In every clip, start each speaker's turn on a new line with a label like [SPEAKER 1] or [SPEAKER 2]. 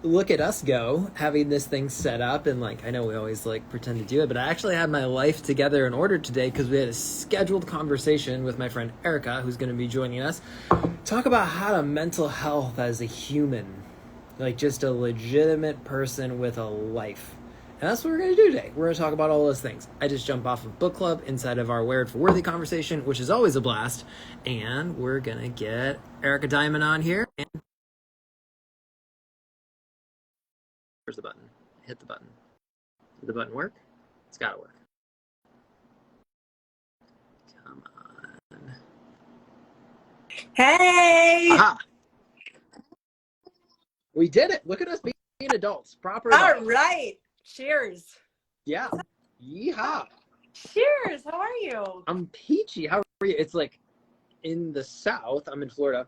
[SPEAKER 1] look at us go, having this thing set up, and like I know we always like pretend to do it, but I actually had my life together in order today because we had a scheduled conversation with my friend Erica, who's going to be joining us, talk about how to mental health as a human, like just a legitimate person with a life. And that's what we're going to do today. We're going to talk about all those things. I just jumped off of book club inside of our Wired for Worthy conversation, which is always a blast. And we're going to get Erica Diamond on here. And where's the button? Hit the button. Did the button work? It's got to work. Come on.
[SPEAKER 2] Hey!
[SPEAKER 1] Aha! We did it. Look at us being adults. Proper adults.
[SPEAKER 2] All right. Cheers.
[SPEAKER 1] Yeah. Yeehaw.
[SPEAKER 2] Cheers. How are you?
[SPEAKER 1] I'm peachy. How are you? It's like in the South, I'm in Florida.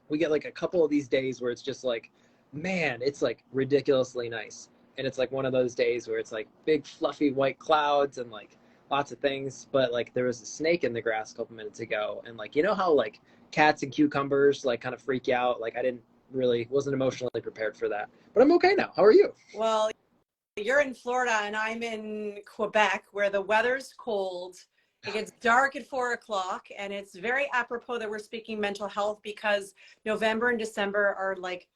[SPEAKER 1] We get like a couple of these days where it's just like, man, it's like ridiculously nice. And it's like one of those days where it's like big fluffy white clouds and like lots of things. But like there was a snake in the grass a couple minutes ago. And like, you know how like cats and cucumbers like kind of freak you out? Like I wasn't emotionally prepared for that. But I'm okay now. How are you?
[SPEAKER 2] Well, you're in Florida and I'm in Quebec where the weather's cold. It gets dark at 4 o'clock and it's very apropos that we're speaking mental health because November and December are like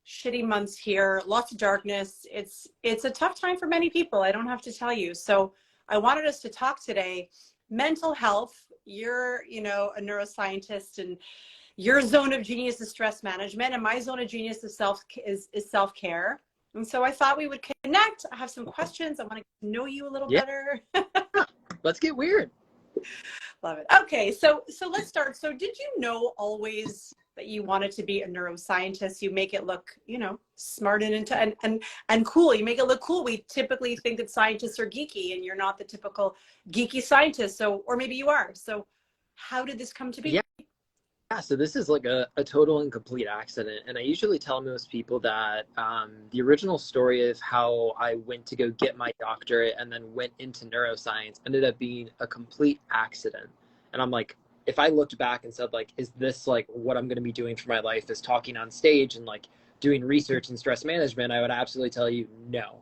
[SPEAKER 2] shitty months here, lots of darkness. It's a tough time for many people. I don't have to tell you. So I wanted us to talk today. Mental health, you're, a neuroscientist and your zone of genius is stress management and my zone of genius is self-care. And so I thought we would connect. I have some questions. I want to get to know you a little better.
[SPEAKER 1] Let's get weird.
[SPEAKER 2] Love it. Okay, so let's start. So did you know always that you wanted to be a neuroscientist? You make it look, smart and cool. You make it look cool. We typically think that scientists are geeky and you're not the typical geeky scientist. So, or maybe you are. So how did this come to be?
[SPEAKER 1] Yeah, so this is like a total and complete accident. And I usually tell most people that the original story of how I went to go get my doctorate and then went into neuroscience ended up being a complete accident. And I'm like, if I looked back and said like, is this like what I'm going to be doing for my life is talking on stage and like doing research in stress management, I would absolutely tell you no.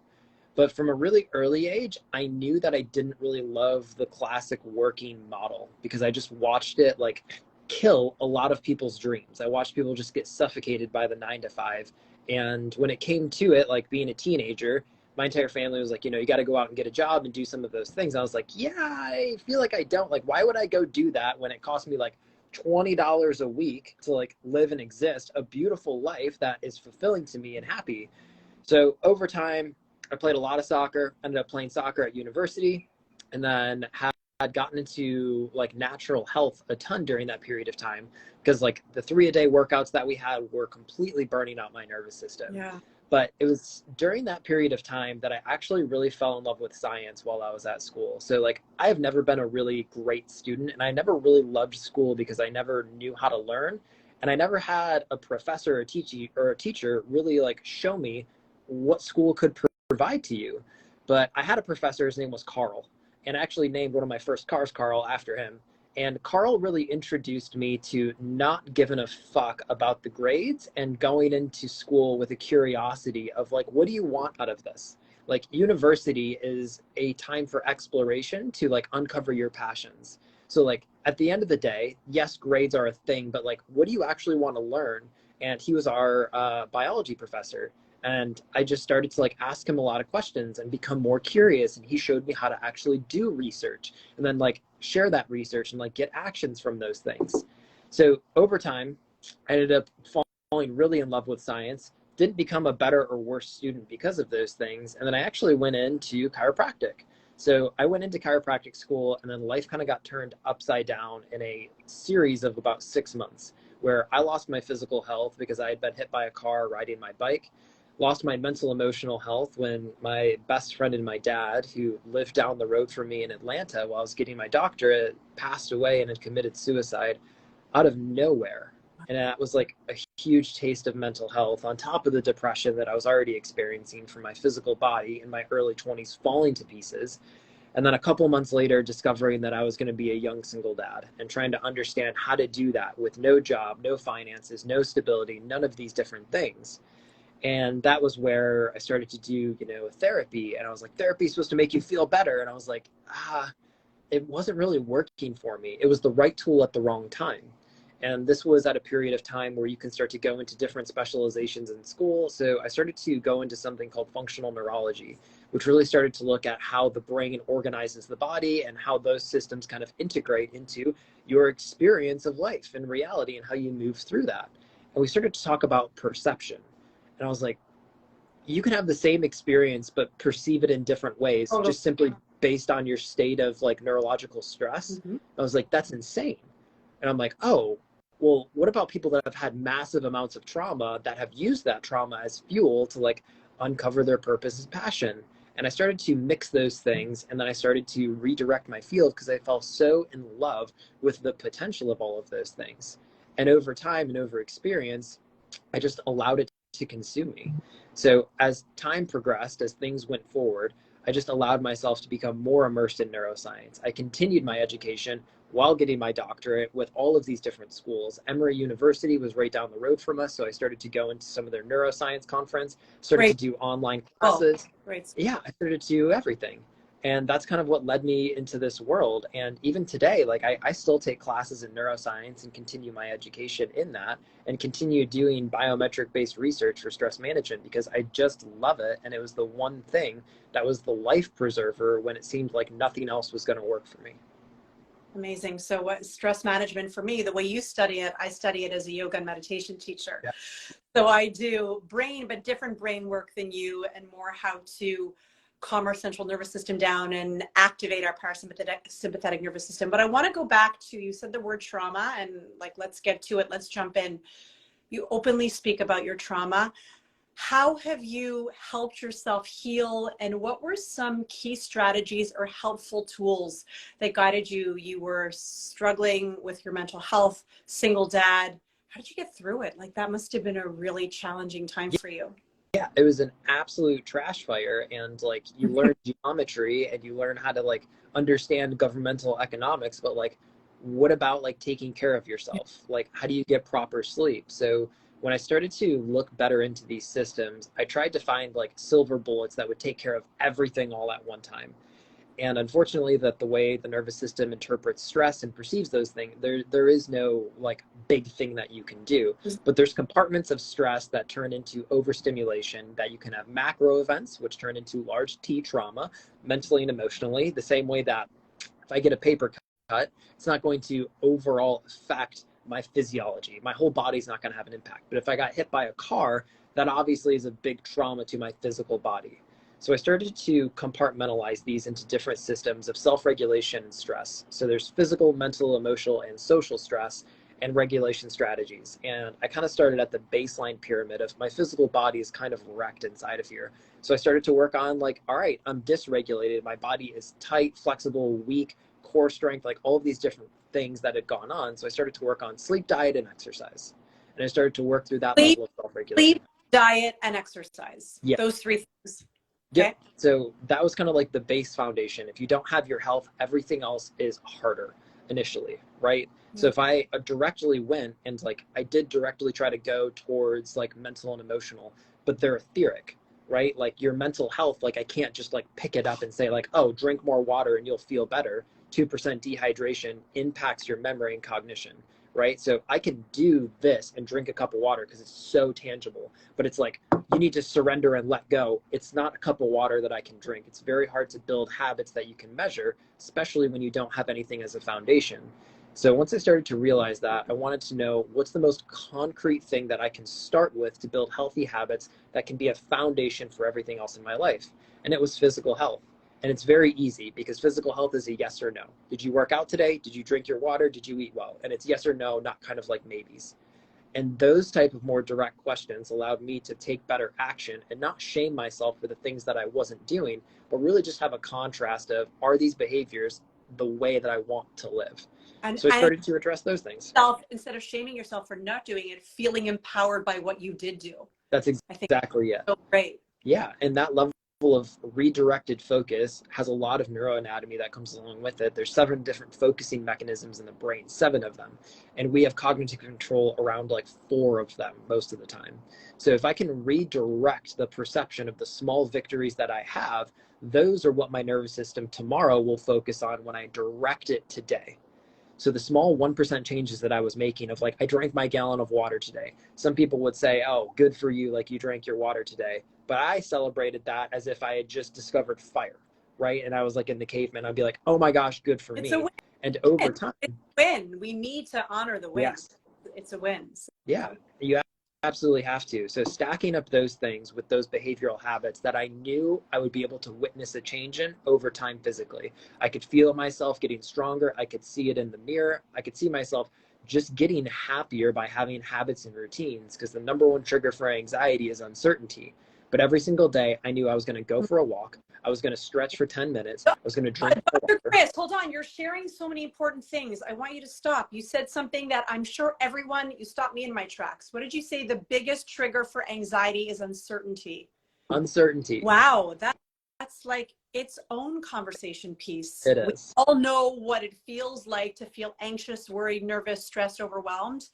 [SPEAKER 1] But from a really early age, I knew that I didn't really love the classic working model because I just watched it like kill a lot of people's dreams. I watched people just get suffocated by the 9 to 5. And when it came to it, like being a teenager, my entire family was like, you got to go out and get a job and do some of those things. I was like, yeah, I feel like I don't. Like, why would I go do that when it cost me like $20 a week to like live and exist a beautiful life that is fulfilling to me and happy? So over time, I played a lot of soccer, ended up playing soccer at university, and then had gotten into like natural health a ton during that period of time because like the 3-a-day workouts that we had were completely burning out my nervous system.
[SPEAKER 2] Yeah.
[SPEAKER 1] But it was during that period of time that I actually really fell in love with science while I was at school. So like I have never been a really great student and I never really loved school because I never knew how to learn. And I never had a professor or a teacher really like show me what school could provide to you. But I had a professor, his name was Carl. And actually named one of my first cars Carl after him. And Carl really introduced me to not giving a fuck about the grades and going into school with a curiosity of like, what do you want out of this? Like university is a time for exploration to like uncover your passions. So like at the end of the day, yes, grades are a thing, but like, what do you actually want to learn? And he was our biology professor. And I just started to like ask him a lot of questions and become more curious. And he showed me how to actually do research and then like share that research and like get actions from those things. So over time, I ended up falling really in love with science, didn't become a better or worse student because of those things. And then I actually went into chiropractic. So I went into chiropractic school and then life kind of got turned upside down in a series of about 6 months where I lost my physical health because I had been hit by a car riding my bike. Lost my mental emotional health when my best friend and my dad, who lived down the road from me in Atlanta while I was getting my doctorate, passed away and had committed suicide out of nowhere. And that was like a huge taste of mental health on top of the depression that I was already experiencing from my physical body in my early 20s falling to pieces. And then a couple months later, discovering that I was going to be a young single dad and trying to understand how to do that with no job, no finances, no stability, none of these different things. And that was where I started to do, therapy. And I was like, therapy is supposed to make you feel better. And I was like, it wasn't really working for me. It was the right tool at the wrong time. And this was at a period of time where you can start to go into different specializations in school. So I started to go into something called functional neurology, which really started to look at how the brain organizes the body and how those systems kind of integrate into your experience of life and reality and how you move through that. And we started to talk about perception. And I was like, you can have the same experience, but perceive it in different ways, just simply based on your state of like neurological stress. I was like, that's insane. And I'm like, oh, well, what about people that have had massive amounts of trauma that have used that trauma as fuel to like uncover their purpose and passion? And I started to mix those things. And then I started to redirect my field because I fell so in love with the potential of all of those things. And over time and over experience, I just allowed it to consume me. So as time progressed, as things went forward, I just allowed myself to become more immersed in neuroscience. I continued my education while getting my doctorate with all of these different schools. Emory University was right down the road from us, so I started to go into some of their neuroscience conference, started to do online classes. Yeah, I started to do everything. And that's kind of what led me into this world. And even today, like I still take classes in neuroscience and continue my education in that and continue doing biometric-based research for stress management because I just love it. And it was the one thing that was the life preserver when it seemed like nothing else was going to work for me.
[SPEAKER 2] Amazing. So what stress management for me, the way you study it, I study it as a yoga and meditation teacher. Yeah. So I do brain, but different brain work than you and more how to calm our central nervous system down and activate our sympathetic nervous system. But I want to go back to, you said the word trauma and like, let's get to it. Let's jump in. You openly speak about your trauma. How have you helped yourself heal, and what were some key strategies or helpful tools that guided you? You were struggling with your mental health, single dad. How did you get through it? Like that must have been a really challenging time for you.
[SPEAKER 1] Yeah, it was an absolute trash fire. And like you learn geometry and you learn how to like understand governmental economics, but like what about like taking care of yourself? Like how do you get proper sleep? So when I started to look better into these systems, I tried to find like silver bullets that would take care of everything all at one time. And unfortunately, that the way the nervous system interprets stress and perceives those things, there is no like big thing that you can do. But there's compartments of stress that turn into overstimulation, that you can have macro events, which turn into large T trauma, mentally and emotionally, the same way that if I get a paper cut, it's not going to overall affect my physiology. My whole body's not going to have an impact. But if I got hit by a car, that obviously is a big trauma to my physical body. So I started to compartmentalize these into different systems of self-regulation and stress. So there's physical, mental, emotional, and social stress and regulation strategies. And I kind of started at the baseline pyramid of my physical body is kind of wrecked inside of here. So I started to work on like, all right, I'm dysregulated. My body is tight, flexible, weak, core strength, like all of these different things that had gone on. So I started to work on sleep, diet, and exercise. And I started to work through that level of self-regulation.
[SPEAKER 2] Sleep, diet, and exercise. Yeah. Those three things.
[SPEAKER 1] Okay. Yeah. So that was kind of like the base foundation. If you don't have your health, everything else is harder initially, right? Mm-hmm. So if I directly went and like, I did directly try to go towards like mental and emotional, but they're etheric, right? Like your mental health, like I can't just like pick it up and say like, oh, drink more water and you'll feel better. 2% dehydration impacts your memory and cognition, right? So I can do this and drink a cup of water because it's so tangible, but it's like, you need to surrender and let go. It's not a cup of water that I can drink. It's very hard to build habits that you can measure, especially when you don't have anything as a foundation. So once I started to realize that, I wanted to know what's the most concrete thing that I can start with to build healthy habits that can be a foundation for everything else in my life. And it was physical health. And it's very easy because physical health is a yes or no. Did you work out today? Did you drink your water? Did you eat well? And it's yes or no, not kind of like maybes. And those type of more direct questions allowed me to take better action and not shame myself for the things that I wasn't doing, but really just have a contrast of, are these behaviors the way that I want to live? So I started to address those things.
[SPEAKER 2] Instead of shaming yourself for not doing it, feeling empowered by what you did do.
[SPEAKER 1] That's exactly it.
[SPEAKER 2] So great.
[SPEAKER 1] Yeah. And that level example of redirected focus has a lot of neuroanatomy that comes along with it. There's 7 different focusing mechanisms in the brain, 7 of them. And we have cognitive control around like 4 of them most of the time. So if I can redirect the perception of the small victories that I have, those are what my nervous system tomorrow will focus on when I direct it today. So the small 1% changes that I was making of like, I drank my gallon of water today. Some people would say, oh, good for you, like you drank your water today. But I celebrated that as if I had just discovered fire, right? And I was like in the caveman, I'd be like, oh my gosh, good for
[SPEAKER 2] It's a
[SPEAKER 1] me.
[SPEAKER 2] win.
[SPEAKER 1] And over time,
[SPEAKER 2] It's a win. We need to honor the win.
[SPEAKER 1] yes,
[SPEAKER 2] It's a win.
[SPEAKER 1] yeah, you absolutely have to. So stacking up those things with those behavioral habits that I knew I would be able to witness a change in over time physically. I could feel myself getting stronger. I could see it in the mirror. I could see myself just getting happier by having habits and routines, because the number 1 trigger for anxiety is uncertainty. But every single day I knew I was going to go for a walk. I was going to stretch for 10 minutes. I was going to drink
[SPEAKER 2] Dr. Chris, hold on. You're sharing so many important things. I want you to stop. You said something that I'm sure everyone, you stopped me in my tracks. What did you say? The biggest trigger for anxiety is uncertainty.
[SPEAKER 1] Uncertainty.
[SPEAKER 2] Wow. That's like its own conversation piece.
[SPEAKER 1] It is.
[SPEAKER 2] We all know what it feels like to feel anxious, worried, nervous, stressed, overwhelmed.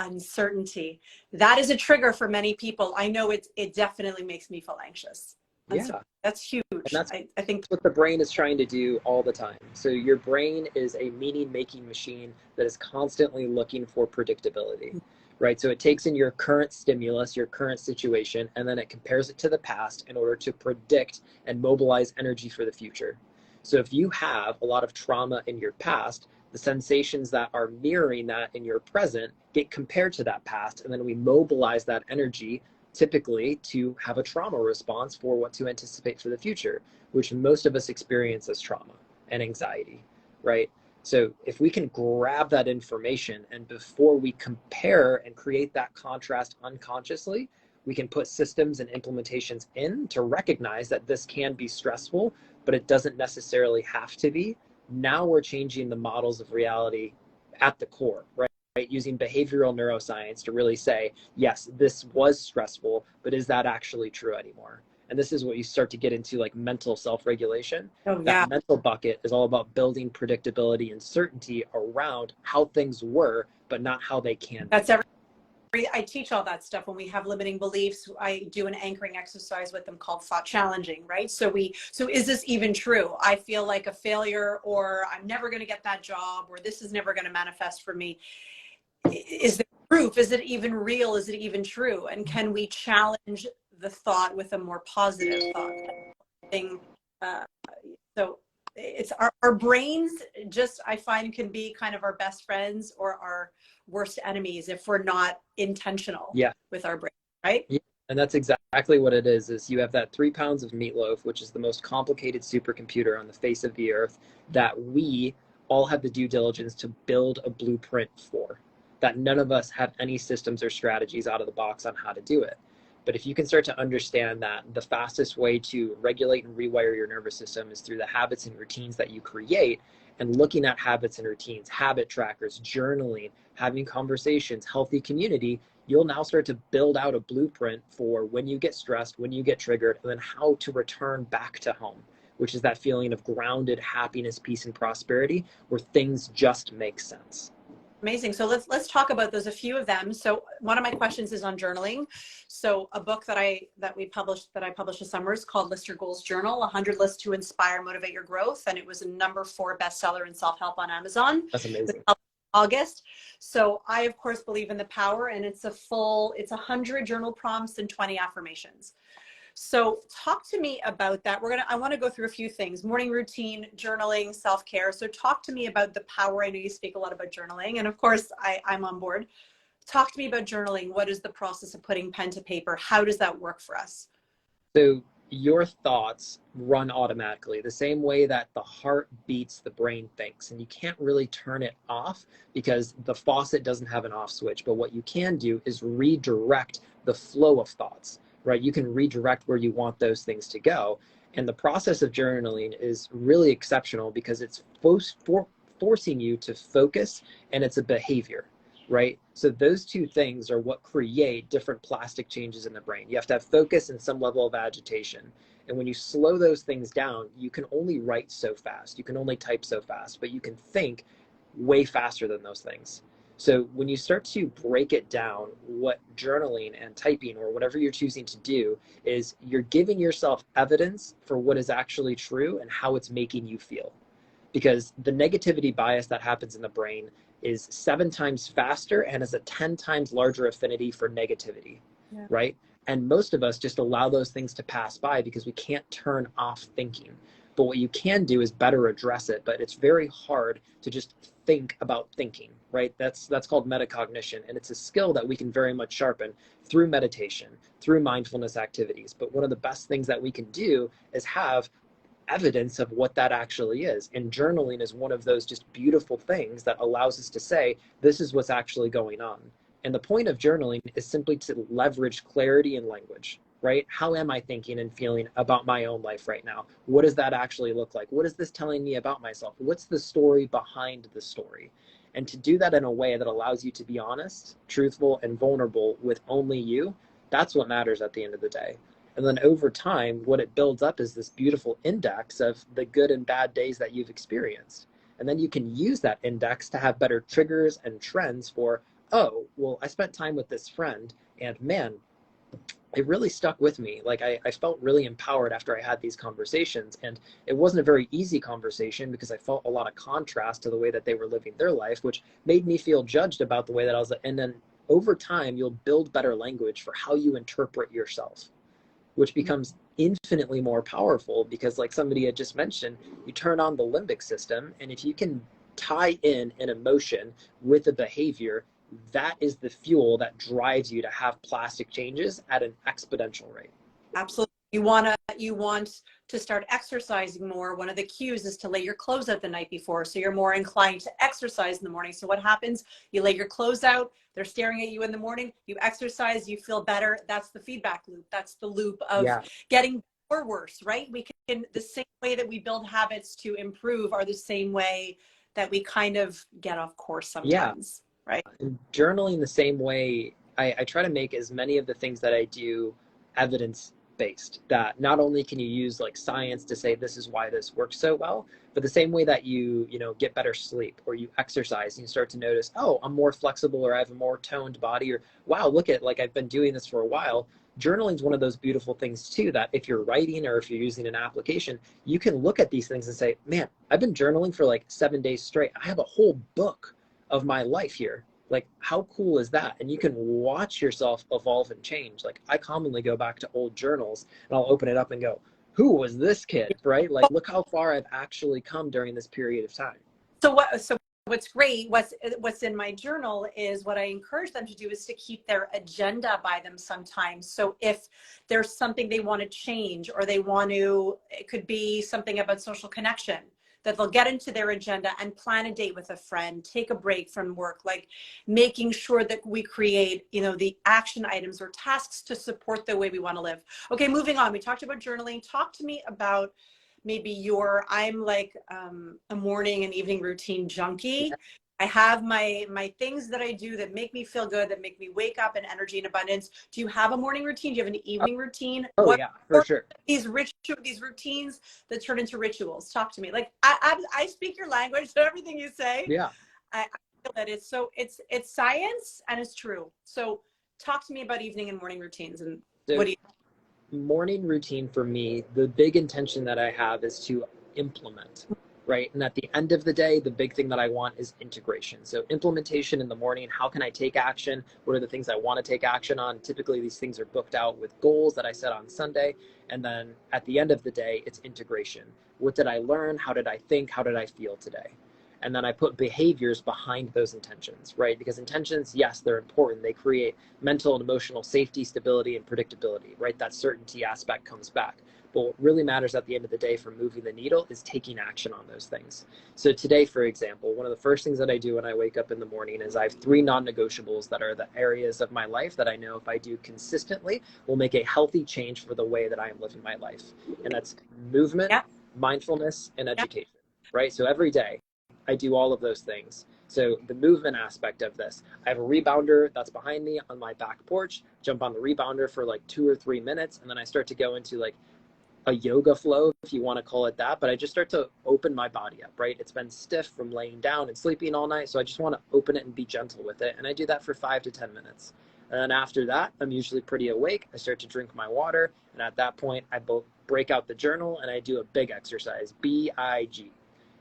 [SPEAKER 2] Uncertainty. That is a trigger for many people. I know it definitely makes me feel anxious.
[SPEAKER 1] Yeah.
[SPEAKER 2] That's huge.
[SPEAKER 1] And that's
[SPEAKER 2] I think
[SPEAKER 1] what the brain is trying to do all the time. So your brain is a meaning-making machine that is constantly looking for predictability, right? So it takes in your current stimulus, your current situation, and then it compares it to the past in order to predict and mobilize energy for the future. So if you have a lot of trauma in your past, the sensations that are mirroring that in your present get compared to that past, and then we mobilize that energy typically to have a trauma response for what to anticipate for the future, which most of us experience as trauma and anxiety, right? So if we can grab that information and before we compare and create that contrast unconsciously, we can put systems and implementations in to recognize that this can be stressful, but it doesn't necessarily have to be. Now we're changing the models of reality at the core, right? Using behavioral neuroscience to really say, yes, this was stressful, but is that actually true anymore? And this is what you start to get into, like mental self-regulation.
[SPEAKER 2] Oh, yeah.
[SPEAKER 1] That mental bucket is all about building predictability and certainty around how things were, but not how they can
[SPEAKER 2] That's
[SPEAKER 1] be.
[SPEAKER 2] I teach all that stuff when we have limiting beliefs. I do an anchoring exercise with them called thought challenging, right? So is this even true? I feel like a failure, or I'm never going to get that job, or this is never going to manifest for me. Is there proof? Is it even real? Is it even true? And can we challenge the thought with a more positive thought? So it's our brains just, I find, can be kind of our best friends or our worst enemies if we're not intentional with our brain, right?
[SPEAKER 1] Yeah. And that's exactly what it is you have that 3 pounds of meatloaf, which is the most complicated supercomputer on the face of the earth, that we all have the due diligence to build a blueprint for, that none of us have any systems or strategies out of the box on how to do it. But if you can start to understand that the fastest way to regulate and rewire your nervous system is through the habits and routines that you create, and looking at habits and routines, habit trackers, journaling, having conversations, healthy community, you'll now start to build out a blueprint for when you get stressed, when you get triggered, and then how to return back to home, which is that feeling of grounded happiness, peace, and prosperity, where things just make sense.
[SPEAKER 2] Amazing. So let's talk about those, a few of them. So one of my questions is on journaling. So a book that I published this summer is called List Your Goals Journal, 100 Lists to Inspire, Motivate Your Growth. And it was a #4 bestseller in self-help on Amazon.
[SPEAKER 1] That's amazing.
[SPEAKER 2] August. So I, of course, believe in the power, and it's 100 journal prompts and 20 affirmations. So talk to me about that. I want to go through a few things: morning routine, journaling, self-care. So talk to me about the power. I know you speak a lot about journaling, and of course I'm on board. Talk to me about journaling. What is the process of putting pen to paper? How does that work for us?
[SPEAKER 1] So your thoughts run automatically, the same way that the heart beats, the brain thinks, and you can't really turn it off because the faucet doesn't have an off switch. But what you can do is redirect the flow of thoughts, right? You can redirect where you want those things to go. And the process of journaling is really exceptional because it's forcing you to focus, and it's a behavior, right? So those two things are what create different plastic changes in the brain. You have to have focus and some level of agitation. And when you slow those things down, you can only write so fast. You can only type so fast, but you can think way faster than those things. So when you start to break it down, what journaling and typing or whatever you're choosing to do is you're giving yourself evidence for what is actually true and how it's making you feel. Because the negativity bias that happens in the brain is 7 times faster and has a 10 times larger affinity for negativity,
[SPEAKER 2] Yeah.
[SPEAKER 1] right? And most of us just allow those things to pass by because we can't turn off thinking. But what you can do is better address it. But it's very hard to just think about thinking, right? That's called metacognition. And it's a skill that we can very much sharpen through meditation, through mindfulness activities. But one of the best things that we can do is have evidence of what that actually is. And journaling is one of those just beautiful things that allows us to say, this is what's actually going on. And the point of journaling is simply to leverage clarity in language, right? How am I thinking and feeling about my own life right now? What does that actually look like? What is this telling me about myself? What's the story behind the story? And to do that in a way that allows you to be honest, truthful, and vulnerable with only you, that's what matters at the end of the day. And then over time, what it builds up is this beautiful index of the good and bad days that you've experienced. And then you can use that index to have better triggers and trends for, oh, well, I spent time with this friend and man, it really stuck with me. Like I felt really empowered after I had these conversations. And it wasn't a very easy conversation because I felt a lot of contrast to the way that they were living their life, which made me feel judged about the way that I was. And then over time, you'll build better language for how you interpret yourself, which becomes infinitely more powerful because, like somebody had just mentioned, you turn on the limbic system, and if you can tie in an emotion with a behavior, that is the fuel that drives you to have plastic changes at an exponential rate.
[SPEAKER 2] Absolutely. You want to start exercising more. One of the cues is to lay your clothes out the night before, so you're more inclined to exercise in the morning. So what happens? You lay your clothes out, they're staring at you in the morning, you exercise, you feel better. That's the feedback loop. That's the loop of getting or worse, right? We can, the same way that we build habits to improve are the same way that we kind of get off course sometimes, right?
[SPEAKER 1] And journaling the same way, I try to make as many of the things that I do evidence based, that not only can you use like science to say this is why this works so well, but the same way that you get better sleep or you exercise and you start to notice, oh, I'm more flexible or I have a more toned body, or wow, look at, like, I've been doing this for a while. Journaling is one of those beautiful things too, that if you're writing or if you're using an application, you can look at these things and say, man, I've been journaling for like 7 days straight. I have a whole book of my life here. Like, how cool is that? And you can watch yourself evolve and change. Like, I commonly go back to old journals and I'll open it up and go, who was this kid, right? Like, look how far I've actually come during this period of time.
[SPEAKER 2] So what's great, what's in my journal is what I encourage them to do is to keep their agenda by them sometimes. So if there's something they want to change or they want to, it could be something about social connection, that they'll get into their agenda and plan a date with a friend, take a break from work, like making sure that we create, the action items or tasks to support the way we want to live. Okay, moving on. We talked about journaling. Talk to me about maybe I'm like a morning and evening routine junkie. I have my things that I do that make me feel good, that make me wake up in energy and abundance. Do you have a morning routine? Do you have an evening routine?
[SPEAKER 1] Yeah, for sure.
[SPEAKER 2] These routines that turn into rituals. Talk to me. Like I speak your language, so everything you say.
[SPEAKER 1] Yeah.
[SPEAKER 2] I feel that it's science and it's true. So talk to me about evening and morning routines and what do you?
[SPEAKER 1] Morning routine for me, the big intention that I have is to implement, right? And at the end of the day, the big thing that I want is integration. So implementation in the morning, how can I take action? What are the things I want to take action on? Typically, these things are booked out with goals that I set on Sunday. And then at the end of the day, it's integration. What did I learn? How did I think? How did I feel today? And then I put behaviors behind those intentions, right? Because intentions, yes, they're important. They create mental and emotional safety, stability, and predictability, right? That certainty aspect comes back. But what really matters at the end of the day for moving the needle is taking action on those things. So today, for example, one of the first things that I do when I wake up in the morning is I have 3 non-negotiables that are the areas of my life that I know if I do consistently will make a healthy change for the way that I am living my life. And that's movement, mindfulness, and education, right? So every day, I do all of those things. So the movement aspect of this, I have a rebounder that's behind me on my back porch, jump on the rebounder for like 2 or 3 minutes. And then I start to go into like a yoga flow, if you want to call it that, but I just start to open my body up, right? It's been stiff from laying down and sleeping all night. So I just want to open it and be gentle with it. And I do that for 5 to 10 minutes. And then after that, I'm usually pretty awake. I start to drink my water. And at that point, I break out the journal and I do a big exercise, BIG.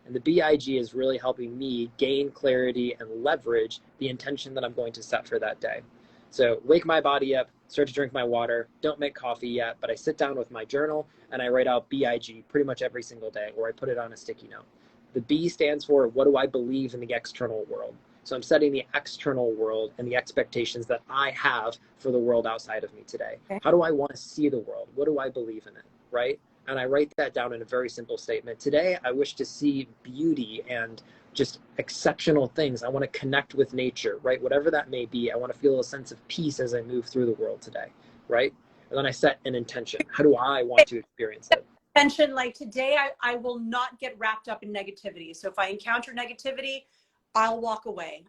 [SPEAKER 1] And the BIG is really helping me gain clarity and leverage the intention that I'm going to set for that day. So wake my body up, start to drink my water, don't make coffee yet, but I sit down with my journal and I write out BIG pretty much every single day, or I put it on a sticky note. The B stands for what do I believe in the external world? So I'm setting the external world and the expectations that I have for the world outside of me today.
[SPEAKER 2] Okay.
[SPEAKER 1] How do I want to see the world? What do I believe in it, right? And I write that down in a very simple statement. Today, I wish to see beauty and just exceptional things. I want to connect with nature, right? Whatever that may be, I want to feel a sense of peace as I move through the world today, right? And then I set an intention. How do I want to experience it?
[SPEAKER 2] Intention, like today, I will not get wrapped up in negativity. So if I encounter negativity, I'll walk away.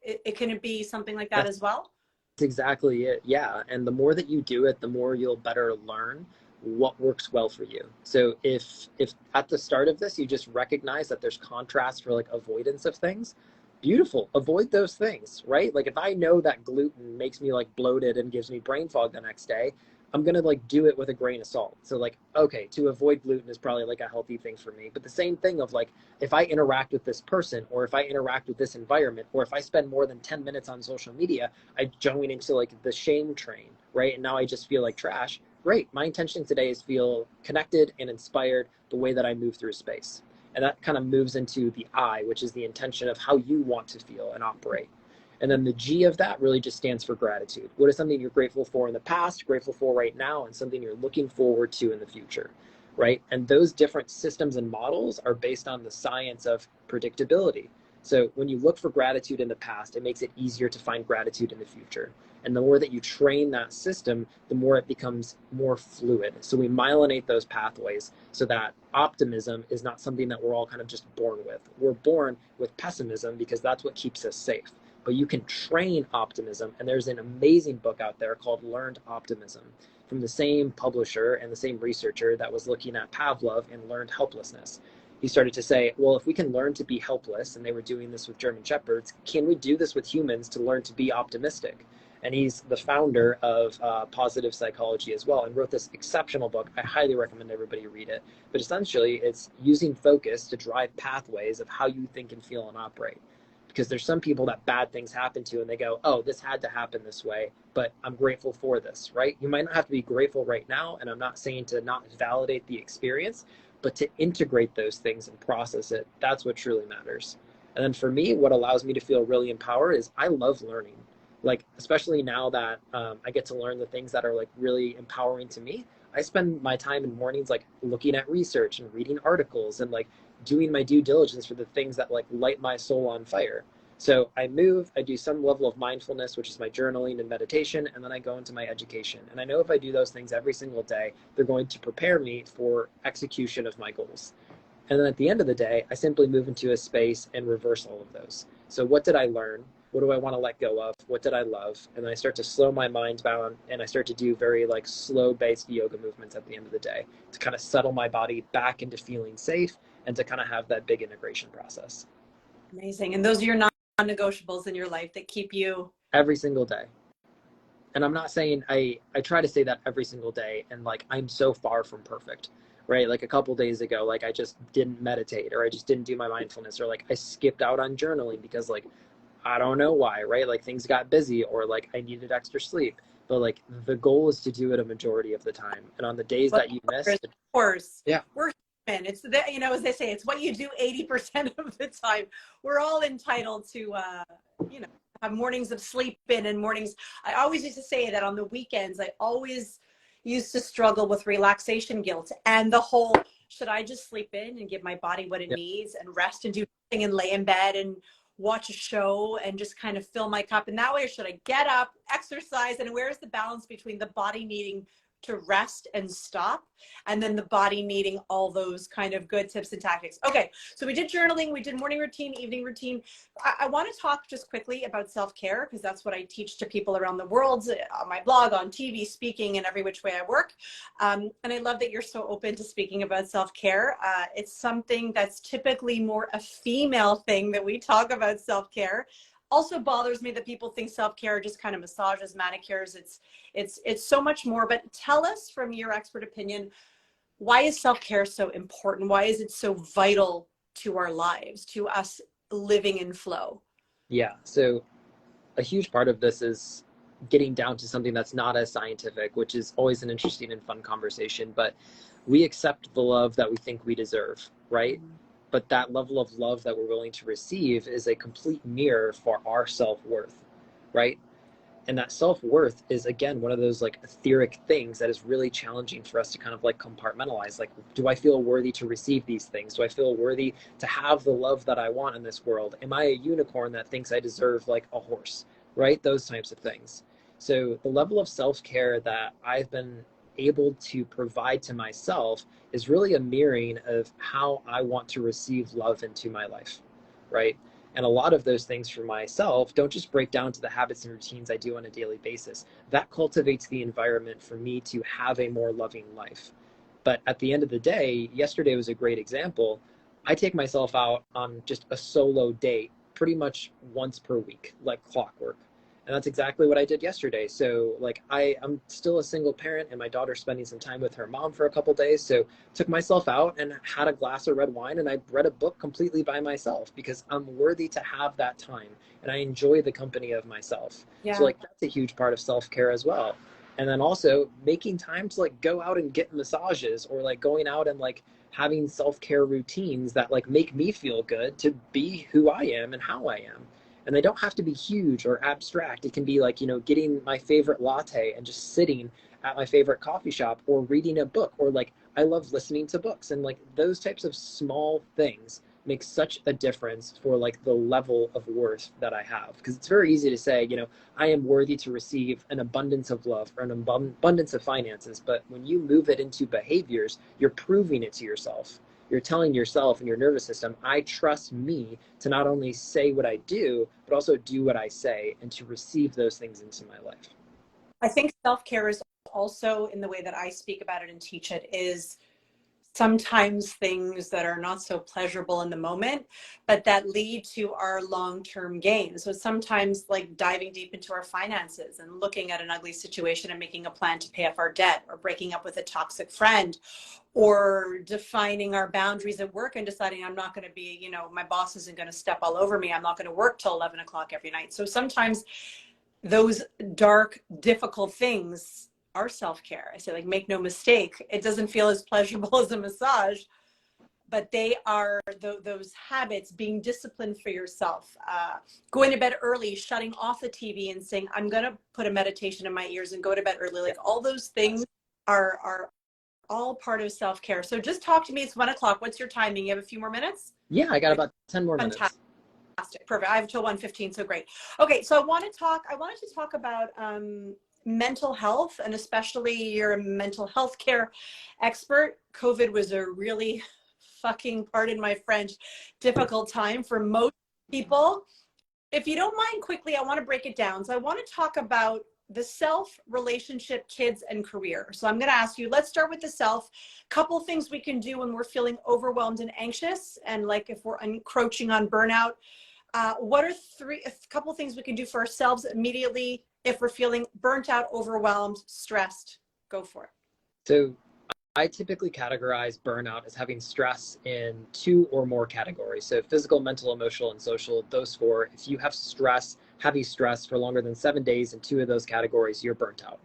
[SPEAKER 2] It can be something like that as well.
[SPEAKER 1] That's exactly it. Yeah. And the more that you do it, the more you'll better learn what works well for you. So if at the start of this, you just recognize that there's contrast for like avoidance of things, beautiful, avoid those things, right? Like if I know that gluten makes me like bloated and gives me brain fog the next day, I'm going to like do it with a grain of salt. So like, okay, to avoid gluten is probably like a healthy thing for me. But the same thing of like, if I interact with this person, or if I interact with this environment, or if I spend more than 10 minutes on social media, I join into like the shame train, right? And now I just feel like trash. Great. My intention today is feel connected and inspired the way that I move through space. And that kind of moves into the I, which is the intention of how you want to feel and operate. And then the G of that really just stands for gratitude. What is something you're grateful for in the past, grateful for right now, and something you're looking forward to in the future, right? And those different systems and models are based on the science of predictability. So when you look for gratitude in the past, it makes it easier to find gratitude in the future. And the more that you train that system, the more it becomes more fluid. So we myelinate those pathways so that optimism is not something that we're all kind of just born with. We're born with pessimism because that's what keeps us safe. But you can train optimism. And there's an amazing book out there called Learned Optimism from the same publisher and the same researcher that was looking at Pavlov and learned helplessness. He started to say, well, if we can learn to be helpless, and they were doing this with German Shepherds, can we do this with humans to learn to be optimistic? And he's the founder of positive psychology as well, and wrote this exceptional book. I highly recommend everybody read it. But essentially, it's using focus to drive pathways of how you think and feel and operate. Because there's some people that bad things happen to, and they go, oh, this had to happen this way, but I'm grateful for this, right? You might not have to be grateful right now, and I'm not saying to not validate the experience, but to integrate those things and process it. That's what truly matters. And then for me, what allows me to feel really empowered is I love learning. Like, especially now that I get to learn the things that are like really empowering to me, I spend my time in mornings like looking at research and reading articles and like doing my due diligence for the things that like light my soul on fire. So I move, I do some level of mindfulness, which is my journaling and meditation, and then I go into my education. And I know if I do those things every single day, they're going to prepare me for execution of my goals. And then at the end of the day, I simply move into a space and reverse all of those. So what did I learn? What do I want to let go of? What did I love? And then I start to slow my mind down, and I start to do very like slow based yoga movements at the end of the day to kind of settle my body back into feeling safe and to kind of have that big integration process.
[SPEAKER 2] Amazing. And those are your non-negotiables in your life that keep you
[SPEAKER 1] every single day. And I'm not saying I try to say that every single day, and like I'm so far from perfect, right? Like a couple days ago, like I just didn't meditate, or I just didn't do my mindfulness, or like I skipped out on journaling because like I don't know why, right? Like things got busy, or like I needed extra sleep. But like the goal is to do it a majority of the time. And on the days that you miss,
[SPEAKER 2] of course,
[SPEAKER 1] yeah,
[SPEAKER 2] we're human. It's the, you know, as they say, it's what you do 80% of the time. We're all entitled to, you know, have mornings of sleep in and mornings. I always used to say that on the weekends, I always used to struggle with relaxation guilt and the whole, should I just sleep in and give my body what it needs and rest and do nothing and lay in bed and watch a show and just kind of fill my cup in that way? Or should I get up, exercise? And where's the balance between the body needing to rest and stop, and then the body needing all those kind of good tips and tactics. Okay, so we did journaling, we did morning routine, evening routine. I want to talk just quickly about self-care, because that's what I teach to people around the world, on my blog, on TV, speaking, and every which way I work. And I love that you're so open to speaking about self-care. It's something that's typically more a female thing that we talk about self-care. Also bothers me that people think self-care are just kind of massages, manicures. It's so much more. But tell us, from your expert opinion, why is self-care so important? Why is it so vital to our lives, to us living in flow?
[SPEAKER 1] Yeah, so a huge part of this is getting down to something that's not as scientific, which is always an interesting and fun conversation. But we accept the love that we think we deserve, right? But that level of love that we're willing to receive is a complete mirror for our self-worth, right? And that self-worth is, again, one of those like etheric things that is really challenging for us to kind of like compartmentalize. Like, do I feel worthy to receive these things? Do I feel worthy to have the love that I want in this world? Am I a unicorn that thinks I deserve like a horse, right? Those types of things. So the level of self-care that I've been able to provide to myself is really a mirroring of how I want to receive love into my life, right? And a lot of those things for myself don't just break down to the habits and routines I do on a daily basis. That cultivates the environment for me to have a more loving life. But at the end of the day, yesterday was a great example. I take myself out on just a solo date pretty much once per week, like clockwork. And that's exactly what I did yesterday. So like I'm still a single parent, and my daughter's spending some time with her mom for a couple days. So took myself out and had a glass of red wine, and I read a book completely by myself because I'm worthy to have that time and I enjoy the company of myself.
[SPEAKER 2] Yeah.
[SPEAKER 1] So like that's a huge part of self-care as well. And then also making time to like go out and get massages, or like going out and like having self-care routines that like make me feel good to be who I am and how I am. And they don't have to be huge or abstract. It can be like, getting my favorite latte and just sitting at my favorite coffee shop, or reading a book, or like I love listening to books. And like those types of small things make such a difference for like the level of worth that I have. Because it's very easy to say, I am worthy to receive an abundance of love or an abundance of finances. But when you move it into behaviors, you're proving it to yourself. You're telling yourself and your nervous system, I trust me to not only say what I do, but also do what I say, and to receive those things into my life.
[SPEAKER 2] I think self-care is also, in the way that I speak about it and teach it, is sometimes things that are not so pleasurable in the moment, but that lead to our long-term gain. So sometimes like diving deep into our finances and looking at an ugly situation and making a plan to pay off our debt, or breaking up with a toxic friend, or defining our boundaries at work and deciding I'm not going to be, my boss isn't going to step all over me. I'm not going to work till 11 o'clock every night. So sometimes those dark, difficult things are self-care. I say, like, make no mistake, it doesn't feel as pleasurable as a massage, but they are those habits, being disciplined for yourself, going to bed early, shutting off the TV and saying, I'm going to put a meditation in my ears and go to bed early. Like, all those things are all part of self-care. So just talk to me. It's 1 o'clock. What's your timing? You have a few more minutes?
[SPEAKER 1] Yeah, I got about 10 more minutes.
[SPEAKER 2] Fantastic. Perfect. I have till 1:15. So great. Okay. So I wanted to talk about mental health, and especially you're a mental health care expert. COVID was a really fucking, pardon my French, difficult time for most people. If you don't mind, quickly, I want to break it down. So I want to talk about the self, relationship, kids, and career. So I'm going to ask you, let's start with the self. Couple things we can do when we're feeling overwhelmed and anxious, and like if we're encroaching on burnout. What are a couple things we can do for ourselves immediately if we're feeling burnt out, overwhelmed, stressed? Go for it.
[SPEAKER 1] So I typically categorize burnout as having stress in 2 or more categories. So physical, mental, emotional, and social, those 4. If you have stress, heavy stress for longer than 7 days in 2 of those categories, you're burnt out,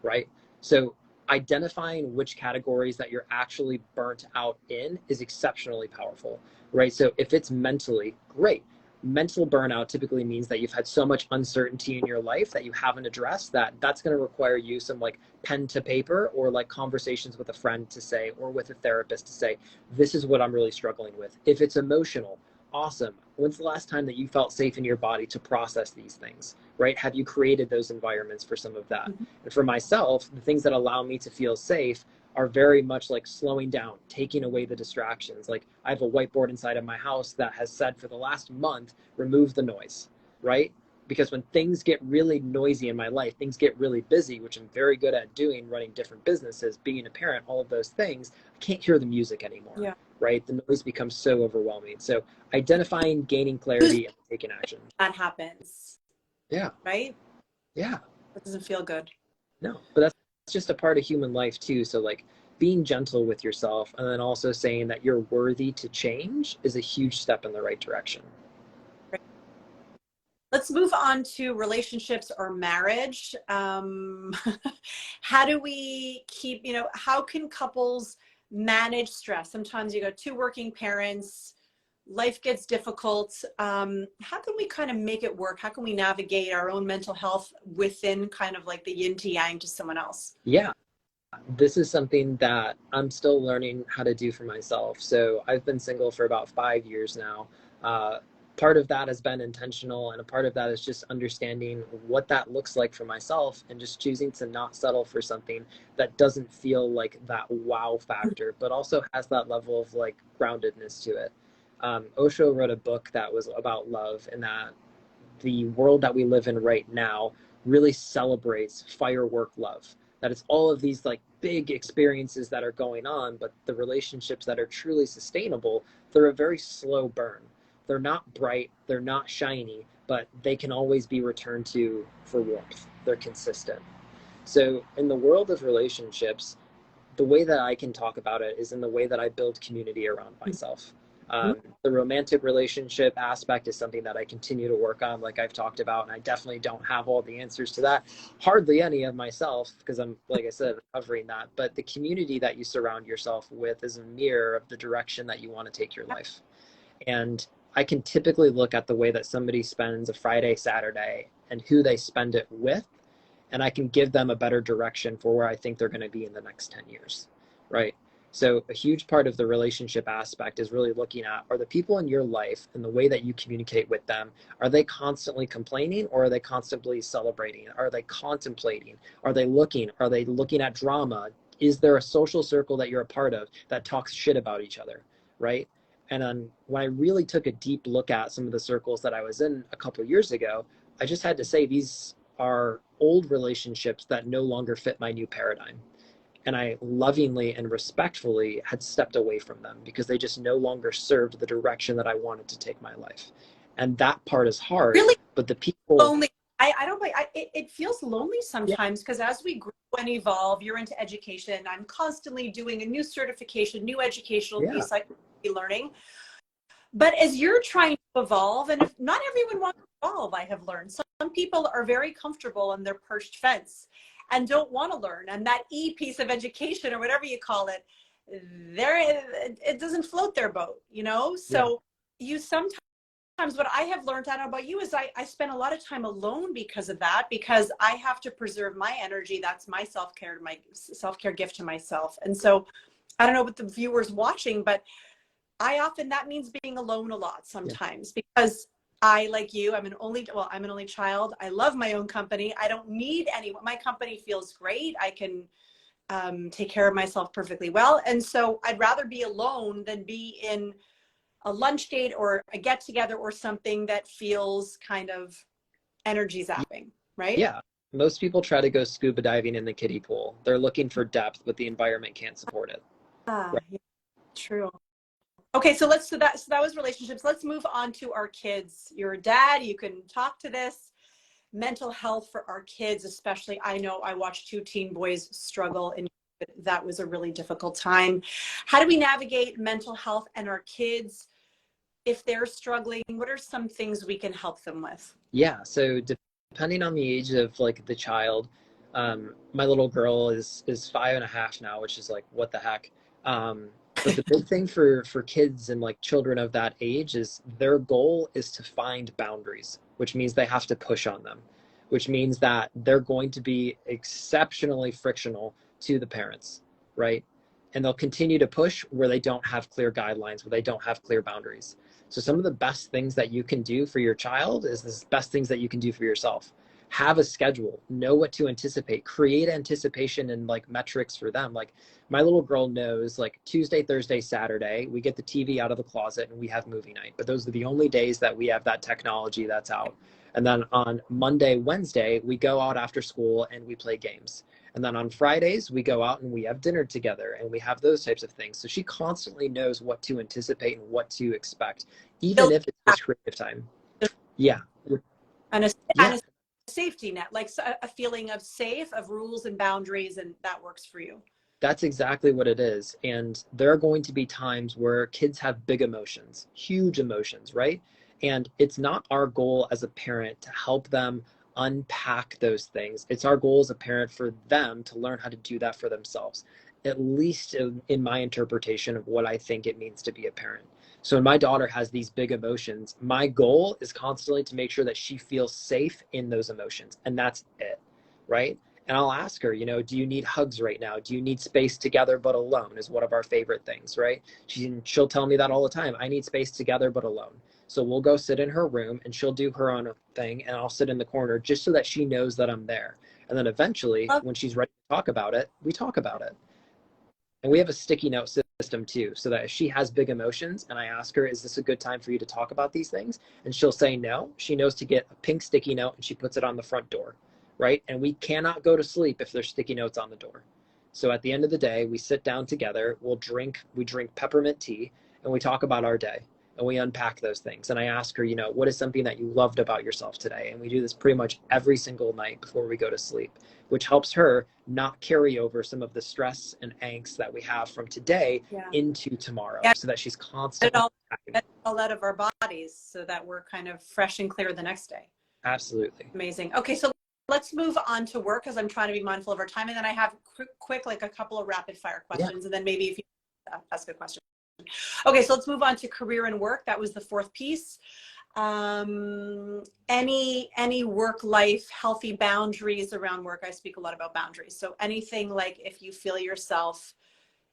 [SPEAKER 1] right? So identifying which categories that you're actually burnt out in is exceptionally powerful, right? So if it's mentally, great. Mental burnout typically means that you've had so much uncertainty in your life that you haven't addressed that's going to require you some like pen to paper, or like conversations with a friend to say, or with a therapist to say, this is what I'm really struggling with. If it's emotional, Awesome. When's the last time that you felt safe in your body to process these things, right? Have you created those environments for some of that?
[SPEAKER 2] Mhm.
[SPEAKER 1] And for myself, the things that allow me to feel safe are very much like slowing down, taking away the distractions. Like I have a whiteboard inside of my house that has said for the last month, remove the noise, right? Because when things get really noisy in my life, things get really busy, which I'm very good at doing, running different businesses, being a parent, all of those things, I can't hear the music anymore,
[SPEAKER 2] Yeah.
[SPEAKER 1] right? The noise becomes so overwhelming. So identifying, gaining clarity, and taking action.
[SPEAKER 2] That happens,
[SPEAKER 1] Yeah.
[SPEAKER 2] right?
[SPEAKER 1] Yeah.
[SPEAKER 2] That doesn't feel good.
[SPEAKER 1] No, but that's just a part of human life too. So like being gentle with yourself and then also saying that you're worthy to change is a huge step in the right direction.
[SPEAKER 2] Let's move on to relationships or marriage. How do we keep, how can couples manage stress? Sometimes you got two working parents, life gets difficult. How can we kind of make it work? How can we navigate our own mental health within kind of like the yin to yang to someone else?
[SPEAKER 1] Yeah, this is something that I'm still learning how to do for myself. So I've been single for about 5 years now. Part of that has been intentional, and a part of that is just understanding what that looks like for myself and just choosing to not settle for something that doesn't feel like that wow factor, but also has that level of like groundedness to it. Osho wrote a book that was about love, and that the world that we live in right now really celebrates firework love. That it's all of these like big experiences that are going on, but the relationships that are truly sustainable, they're a very slow burn. They're not bright, they're not shiny, but they can always be returned to for warmth. They're consistent. So in the world of relationships, the way that I can talk about it is in the way that I build community around myself. The romantic relationship aspect is something that I continue to work on, like I've talked about, and I definitely don't have all the answers to that. Hardly any of myself, because I'm, like I said, recovering that. But the community that you surround yourself with is a mirror of the direction that you want to take your life. And I can typically look at the way that somebody spends a Friday, Saturday, and who they spend it with, and I can give them a better direction for where I think they're going to be in the next 10 years, right? So a huge part of the relationship aspect is really looking at, are the people in your life and the way that you communicate with them, are they constantly complaining or are they constantly celebrating? Are they contemplating? Are they looking at drama? Is there a social circle that you're a part of that talks shit about each other, right? And then when I really took a deep look at some of the circles that I was in a couple of years ago, I just had to say these are old relationships that no longer fit my new paradigm. And I lovingly and respectfully had stepped away from them because they just no longer served the direction that I wanted to take my life. And that part is hard,
[SPEAKER 2] Really
[SPEAKER 1] but the people,
[SPEAKER 2] lonely. I don't like, it feels lonely
[SPEAKER 1] yeah,
[SPEAKER 2] sometimes because as we grow and evolve, you're into education. I'm constantly doing a new certification, new educational
[SPEAKER 1] yeah,
[SPEAKER 2] piece I could be learning. But as you're trying to evolve, and if not everyone wants to evolve, I have learned some people are very comfortable on their perched fence and don't want to learn. And that E piece of education or whatever you call it, there it doesn't float their boat,
[SPEAKER 1] yeah,
[SPEAKER 2] So you sometimes what I have learned, I don't know about you, is I spend a lot of time alone because of that, because I have to preserve my energy. That's my self-care gift to myself. And so I don't know what the viewers watching, but that means being alone a lot
[SPEAKER 1] yeah,
[SPEAKER 2] sometimes because I, like you, I'm an only child. I love my own company. I don't need anyone. My company feels great. I can take care of myself perfectly well. And so I'd rather be alone than be in a lunch date or a get together or something that feels kind of energy zapping, right?
[SPEAKER 1] yeah. Most people try to go scuba diving in the kiddie pool. They're looking for depth, but the environment can't support it. Right.
[SPEAKER 2] Yeah, true. Okay, so that was relationships. Let's move on to our kids. You're a dad, you can talk to this. Mental health for our kids, especially. I know I watched two teen boys struggle, and that was a really difficult time. How do we navigate mental health and our kids if they're struggling? What are some things we can help them with?
[SPEAKER 1] Yeah, so depending on the age of like the child, my little girl is 5.5 now, which is like what the heck. But the big thing for kids and like children of that age is their goal is to find boundaries, which means they have to push on them, which means that they're going to be exceptionally frictional to the parents, right? And they'll continue to push where they don't have clear guidelines, where they don't have clear boundaries. So some of the best things that you can do for your child is the best things that you can do for yourself. Have a schedule, know what to anticipate, create anticipation and like metrics for them. Like my little girl knows like Tuesday, Thursday, Saturday, we get the TV out of the closet and we have movie night. But those are the only days that we have that technology that's out. And then on Monday, Wednesday, we go out after school and we play games. And then on Fridays, we go out and we have dinner together and we have those types of things. So she constantly knows what to anticipate and what to expect, even if it's just creative time. Yeah.
[SPEAKER 2] And a,
[SPEAKER 1] Yeah.
[SPEAKER 2] and a safety net, like a feeling of safe, of rules and boundaries, and that works for you.
[SPEAKER 1] That's exactly what it is. And there are going to be times where kids have big emotions, huge emotions, right? And it's not our goal as a parent to help them unpack those things. It's our goal as a parent for them to learn how to do that for themselves, at least in my interpretation of what I think it means to be a parent. So when my daughter has these big emotions, my goal is constantly to make sure that she feels safe in those emotions. And that's it, right? And I'll ask her, do you need hugs right now? Do you need space together but alone is one of our favorite things, right? She'll tell me that all the time. I need space together but alone. So we'll go sit in her room and she'll do her own thing and I'll sit in the corner just so that she knows that I'm there. And then eventually when she's ready to talk about it, we talk about it. And we have a sticky note system too, so that if she has big emotions and I ask her, is this a good time for you to talk about these things? And she'll say no, she knows to get a pink sticky note and she puts it on the front door, right? And we cannot go to sleep if there's sticky notes on the door. So at the end of the day, we sit down together, we drink peppermint tea and we talk about our day and we unpack those things. And I ask her, what is something that you loved about yourself today? And we do this pretty much every single night before we go to sleep, which helps her not carry over some of the stress and angst that we have from today into tomorrow, so that she's constantly
[SPEAKER 2] get all out of our bodies so that we're kind of fresh and clear the next day.
[SPEAKER 1] Absolutely.
[SPEAKER 2] Amazing. Okay, so let's move on to work because I'm trying to be mindful of our time. And then I have quick like a couple of rapid fire questions. And then maybe if you ask a question. Okay, so let's move on to career and work. That was the fourth piece. Any work life healthy boundaries around work? I speak a lot about boundaries. So anything like if you feel yourself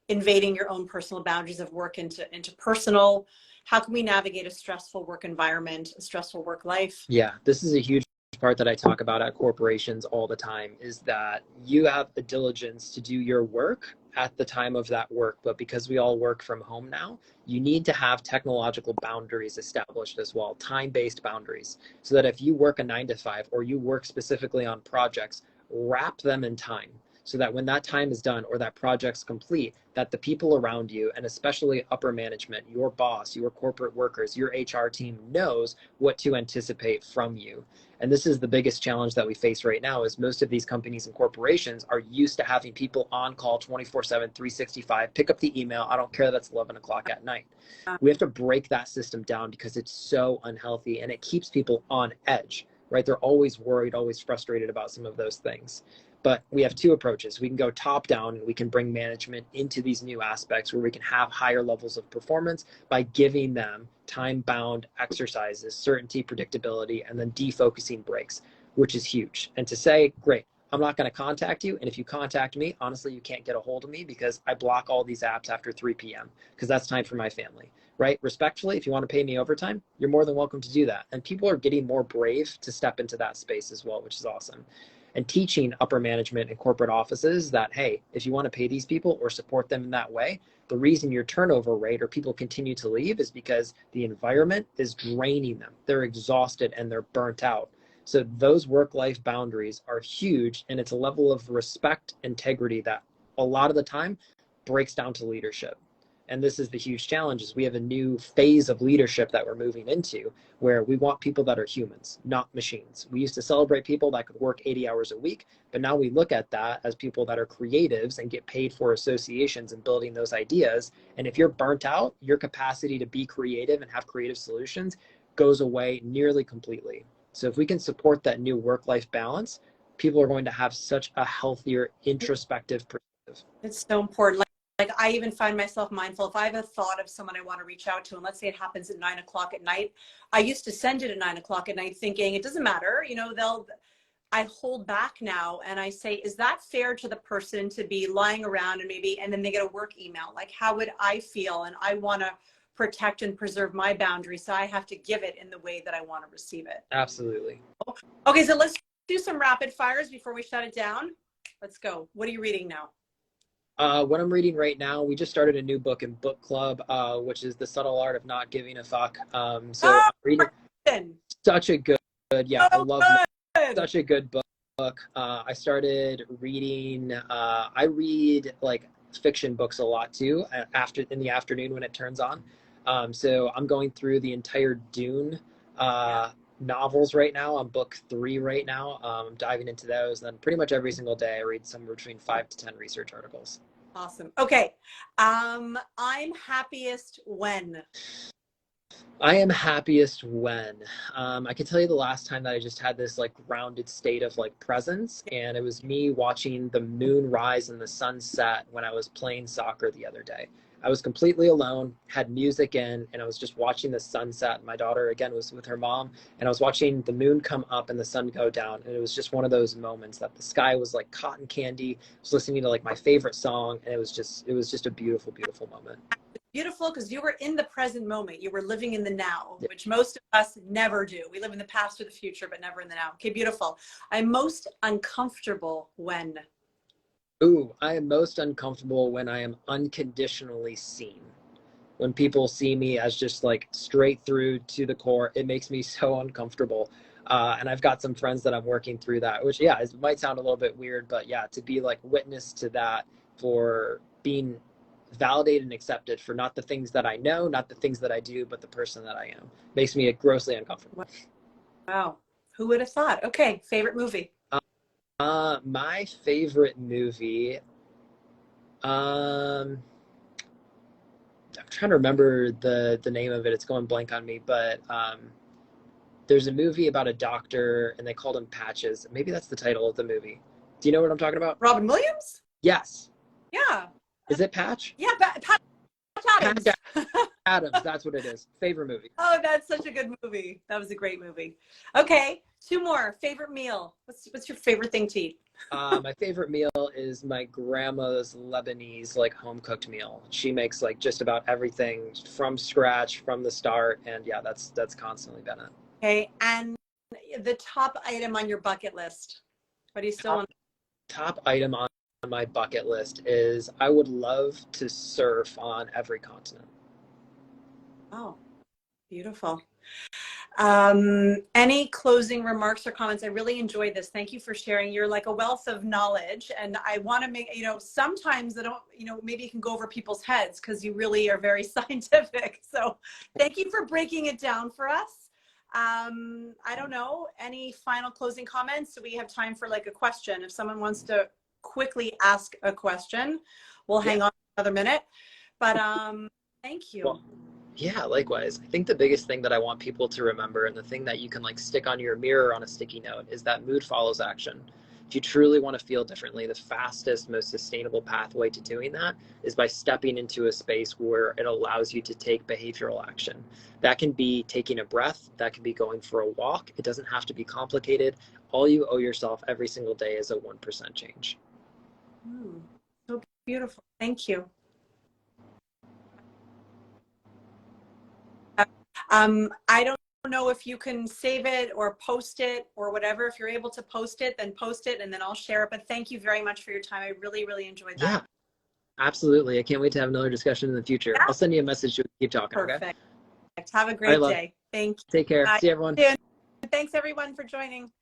[SPEAKER 2] invading your own personal boundaries of work into personal, how can we navigate a stressful work environment, a stressful work life?
[SPEAKER 1] Yeah, this is a huge part that I talk about at corporations all the time, is that you have the diligence to do your work at the time of that work. But because we all work from home now, you need to have technological boundaries established as well, time-based boundaries, so that if you work a 9 to 5 or you work specifically on projects, wrap them in time, so that when that time is done or that project's complete, that the people around you, and especially upper management, your boss, your corporate workers, your HR team, knows what to anticipate from you. And this is the biggest challenge that we face right now, is most of these companies and corporations are used to having people on call 24/7, 365, pick up the email. I don't care that it's 11 o'clock at night. We have to break that system down because it's so unhealthy and it keeps people on edge, right? They're always worried, always frustrated about some of those things. But we have two approaches. We can go top down and we can bring management into these new aspects where we can have higher levels of performance by giving them time-bound exercises, certainty, predictability, and then defocusing breaks, which is huge. And to say, great, I'm not going to contact you. And if you contact me, honestly, you can't get a hold of me because I block all these apps after 3 p.m. because that's time for my family, right? Respectfully, if you want to pay me overtime, you're more than welcome to do that. And people are getting more brave to step into that space as well, which is awesome. And teaching upper management and corporate offices that, hey, if you want to pay these people or support them in that way, the reason your turnover rate or people continue to leave is because the environment is draining them. They're exhausted and they're burnt out. So those work-life boundaries are huge, and it's a level of respect, integrity that a lot of the time breaks down to leadership. And this is the huge challenge, is we have a new phase of leadership that we're moving into where we want people that are humans, not machines. We used to celebrate people that could work 80 hours a week, but now we look at that as people that are creatives and get paid for associations and building those ideas. And if you're burnt out, your capacity to be creative and have creative solutions goes away nearly completely. So if we can support that new work-life balance, people are going to have such a healthier, introspective perspective.
[SPEAKER 2] It's so important. Like I even find myself mindful. If I have a thought of someone I want to reach out to, and let's say it happens at 9 o'clock at night, I used to send it at 9 o'clock at night thinking it doesn't matter, I hold back now and I say, is that fair to the person to be lying around and then they get a work email? Like, how would I feel? And I want to protect and preserve my boundaries. So I have to give it in the way that I want to receive it.
[SPEAKER 1] Absolutely.
[SPEAKER 2] Okay, so let's do some rapid fires before we shut it down. Let's go. What are you reading now?
[SPEAKER 1] What I'm reading right now, we just started a new book in book club, which is The Subtle Art of Not Giving a Fuck. So I'm reading such a good, yeah, I love such a good book. I started reading, I read like fiction books a lot too, in the afternoon when it turns on. So I'm going through the entire Dune novels right now. I'm book 3 right now. I'm diving into those. And then pretty much every single day I read somewhere between 5 to 10 research articles.
[SPEAKER 2] Awesome. Okay. I'm happiest when?
[SPEAKER 1] I am happiest when I can tell you the last time that I just had this like grounded state of like presence, and it was me watching the moon rise and the sun set when I was playing soccer the other day. I was completely alone, had music in, and I was just watching the sunset. My daughter again was with her mom, and I was watching the moon come up and the sun go down, and it was just one of those moments that the sky was like cotton candy. I was listening to like my favorite song, and it was just a beautiful, beautiful moment.
[SPEAKER 2] Beautiful, because you were in the present moment. You were living in the now, which most of us never do. We live in the past or the future, but never in the now. Okay, beautiful. I'm most uncomfortable when?
[SPEAKER 1] Ooh, I am most uncomfortable when I am unconditionally seen. When people see me as just like straight through to the core, it makes me so uncomfortable. And I've got some friends that I'm working through that, which, yeah, it might sound a little bit weird, but yeah, to be like witness to that, for being validated and accepted for not the things that I know, not the things that I do, but the person that I am, makes me grossly uncomfortable.
[SPEAKER 2] Wow. Who would have thought? Okay. Favorite movie?
[SPEAKER 1] My favorite movie, I'm trying to remember the name of it. It's going blank on me, but there's a movie about a doctor and they called him Patches. Maybe that's the title of the movie. Do you know what I'm talking about?
[SPEAKER 2] Robin Williams?
[SPEAKER 1] Yes.
[SPEAKER 2] Yeah.
[SPEAKER 1] Is it Patch?
[SPEAKER 2] Yeah, Patch Adams.
[SPEAKER 1] Patch Adams, that's what it is. Favorite movie.
[SPEAKER 2] Oh, that's such a good movie. That was a great movie. Okay, 2 more. Favorite meal. What's your favorite thing to eat?
[SPEAKER 1] My favorite meal is my grandma's Lebanese like home cooked meal. She makes like just about everything from scratch from the start, and yeah, that's constantly been it.
[SPEAKER 2] Okay, and the top item on your bucket list. What do you still want?
[SPEAKER 1] Top item on my bucket list is I would love to surf on every continent.
[SPEAKER 2] Oh, beautiful. Any closing remarks or comments? I really enjoyed this. Thank you for sharing. You're like a wealth of knowledge, and I want to make, sometimes I don't, maybe you can go over people's heads because you really are very scientific. So thank you for breaking it down for us. I don't know, any final closing comments? So we have time for like a question. If someone wants to quickly ask a question, we'll hang on another minute, but thank you.
[SPEAKER 1] Well, yeah, likewise. I think the biggest thing that I want people to remember, and the thing that you can like stick on your mirror on a sticky note, is that mood follows action. If you truly want to feel differently, the fastest, most sustainable pathway to doing that is by stepping into a space where it allows you to take behavioral action. That can be taking a breath, that can be going for a walk. It doesn't have to be complicated. All you owe yourself every single day is a 1% change.
[SPEAKER 2] So beautiful. Thank you. I don't know if you can save it or post it or whatever. If you're able to post it, then post it and then I'll share it. But thank you very much for your time. I really, really enjoyed that.
[SPEAKER 1] Yeah, absolutely. I can't wait to have another discussion in the future. Yeah. I'll send you a message to keep talking.
[SPEAKER 2] Perfect.
[SPEAKER 1] Okay?
[SPEAKER 2] Have a great day. Thank you.
[SPEAKER 1] Take care.
[SPEAKER 2] Bye.
[SPEAKER 1] See everyone.
[SPEAKER 2] Thanks everyone for joining.